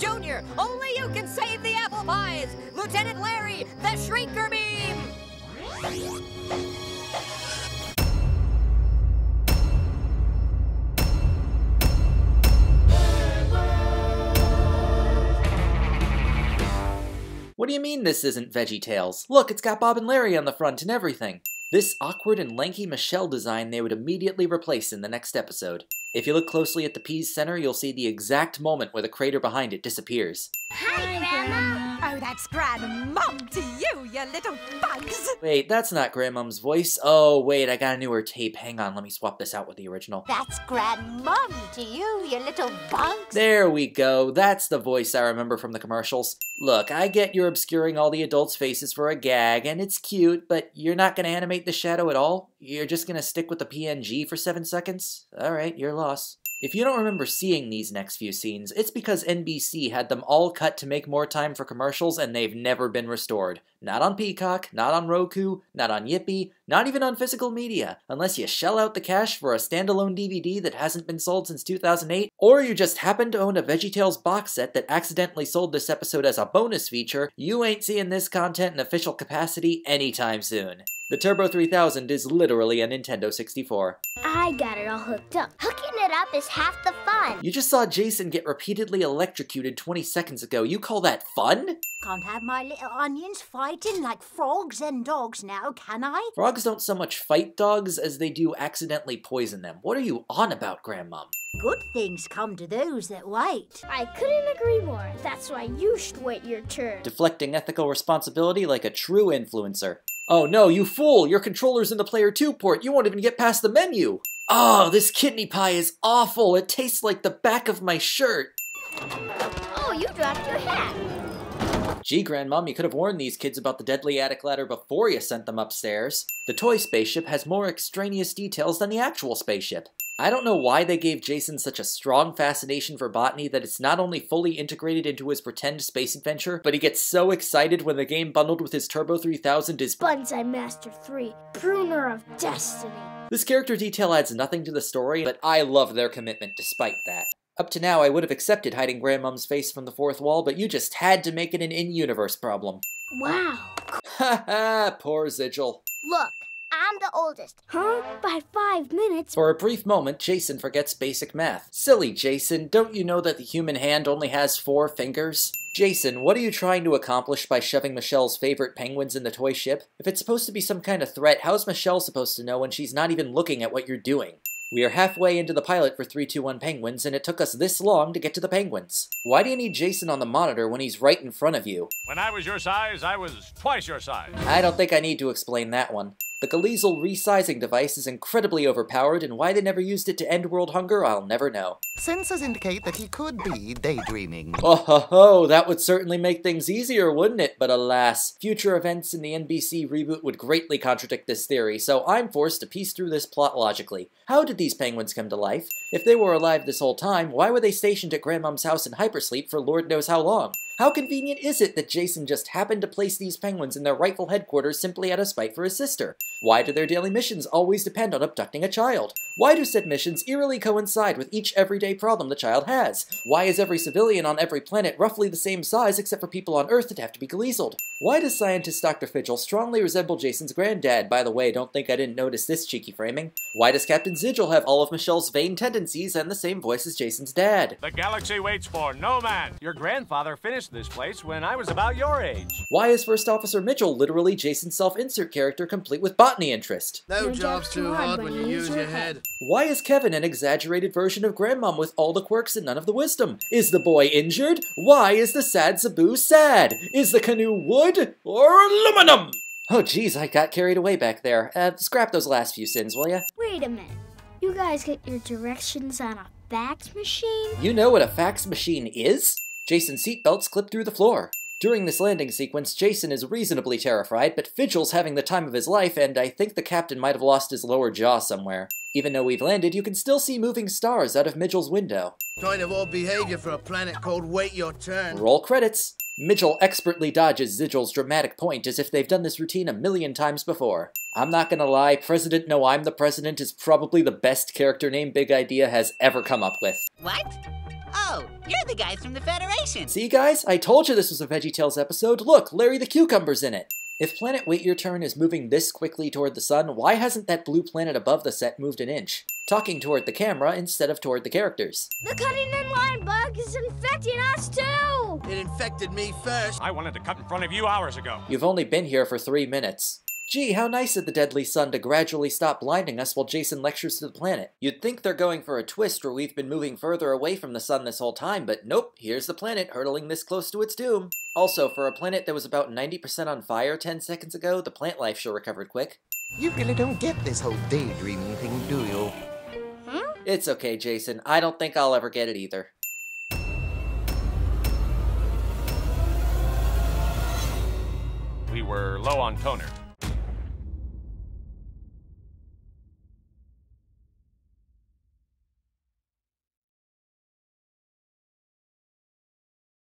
Jr., only you can save the apple pies! Lieutenant Larry, the Shrinker Beam! What do you mean this isn't VeggieTales? Look, it's got Bob and Larry on the front and everything. This awkward and lanky Michelle design they would immediately replace in the next episode. If you look closely at the Peas center, you'll see the exact moment where the crater behind it disappears. Hi, Grandma! Oh, that's Grandmom to you, you little bugs! Wait, that's not Grandmom's voice. Oh, wait, I got a newer tape. Hang on, let me swap this out with the original. That's Grandmom to you, you little bugs! There we go. That's the voice I remember from the commercials. Look, I get you're obscuring all the adults' faces for a gag, and it's cute, but you're not gonna animate the shadow at all? You're just gonna stick with the PNG for 7 seconds? Alright, your loss. If you don't remember seeing these next few scenes, it's because NBC had them all cut to make more time for commercials and they've never been restored. Not on Peacock, not on Roku, not on Yippee, not even on physical media, unless you shell out the cash for a standalone DVD that hasn't been sold since 2008, or you just happen to own a VeggieTales box set that accidentally sold this episode as a bonus feature. You ain't seeing this content in official capacity anytime soon. The Turbo 3000 is literally a Nintendo 64. I got it all hooked up. Hooking it up is half the fun. You just saw Jason get repeatedly electrocuted 20 seconds ago. You call that fun? Can't have my little onions fighting like frogs and dogs now, can I? Frogs don't so much fight dogs as they do accidentally poison them. What are you on about, Grandmom? Good things come to those that wait. I couldn't agree more. That's why you should wait your turn. Deflecting ethical responsibility like a true influencer. Oh no, you fool! Your controller's in the Player 2 port. You won't even get past the menu! Oh, this kidney pie is awful! It tastes like the back of my shirt! Oh, you dropped your hat. Gee, Grandmom, you could have warned these kids about the deadly attic ladder before you sent them upstairs. The toy spaceship has more extraneous details than the actual spaceship. I don't know why they gave Jason such a strong fascination for botany that it's not only fully integrated into his pretend space adventure, but he gets so excited when the game bundled with his Turbo 3000 is Bonsai Master 3, Pruner of Destiny. This character detail adds nothing to the story, but I love their commitment despite that. Up to now, I would have accepted hiding Grandmom's face from the fourth wall, but you just had to make it an in-universe problem. Wow. Ha ha, poor Zigil. Look, I'm the oldest. Huh? By 5 minutes? For a brief moment, Jason forgets basic math. Silly Jason, don't you know that the human hand only has 4 fingers? Jason, what are you trying to accomplish by shoving Michelle's favorite penguins in the toy ship? If it's supposed to be some kind of threat, how's Michelle supposed to know when she's not even looking at what you're doing? We are halfway into the pilot for 321 Penguins, and it took us this long to get to the penguins. Why do you need Jason on the monitor when he's right in front of you? When I was your size, I was twice your size. I don't think I need to explain that one. The Galeazal resizing device is incredibly overpowered, and why they never used it to end world hunger, I'll never know. Sensors indicate that he could be daydreaming. Oh ho ho, that would certainly make things easier, wouldn't it? But alas, future events in the NBC reboot would greatly contradict this theory, so I'm forced to piece through this plot logically. How did these penguins come to life? If they were alive this whole time, why were they stationed at Grandmom's house in hypersleep for Lord knows how long? How convenient is it that Jason just happened to place these penguins in their rightful headquarters simply out of spite for his sister? Why do their daily missions always depend on abducting a child? Why do said missions eerily coincide with each everyday problem the child has? Why is every civilian on every planet roughly the same size except for people on Earth that have to be Galeazaled? Why does scientist Dr. Fidgel strongly resemble Jason's granddad? By the way, don't think I didn't notice this cheeky framing. Why does Captain Zigil have all of Michelle's vain tendencies and the same voice as Jason's dad? The galaxy waits for no man. Your grandfather finished this place when I was about your age. Why is First Officer Mitchell literally Jason's self-insert character complete with botany interest? No job's too hard when you use your head. Why is Kevin an exaggerated version of Grandmom with all the quirks and none of the wisdom? Is the boy injured? Why is the sad Sabu sad? Is the canoe wood or aluminum? Oh geez, I got carried away back there. Scrap those last few sins, will ya? Wait a minute. You guys get your directions on a fax machine? You know what a fax machine is? Jason's seatbelts clip through the floor. During this landing sequence, Jason is reasonably terrified, but Fidgel's having the time of his life, and I think the captain might have lost his lower jaw somewhere. Even though we've landed, you can still see moving stars out of Midgel's window. Kind of odd behavior for a planet called Wait Your Turn. Roll credits. Midgel expertly dodges Zigil's dramatic point as if they've done this routine a million times before. I'm not gonna lie, President No I'm the President is probably the best character name Big Idea has ever come up with. What? Oh, you're the guys from the Federation. See, guys? I told you this was a VeggieTales episode. Look, Larry the Cucumber's in it. If planet Wait Your Turn is moving this quickly toward the sun, why hasn't that blue planet above the set moved an inch? Talking toward the camera instead of toward the characters. The cutting in line bug is infecting us too! It infected me first. I wanted to cut in front of you hours ago. You've only been here for 3 minutes. Gee, how nice of the deadly sun to gradually stop blinding us while Jason lectures to the planet. You'd think they're going for a twist where we've been moving further away from the sun this whole time, but nope, here's the planet hurtling this close to its doom. Also, for a planet that was about 90% on fire 10 seconds ago, the plant life sure recovered quick. You really don't get this whole daydreaming thing, do you? It's okay, Jason. I don't think I'll ever get it either. We were low on toner.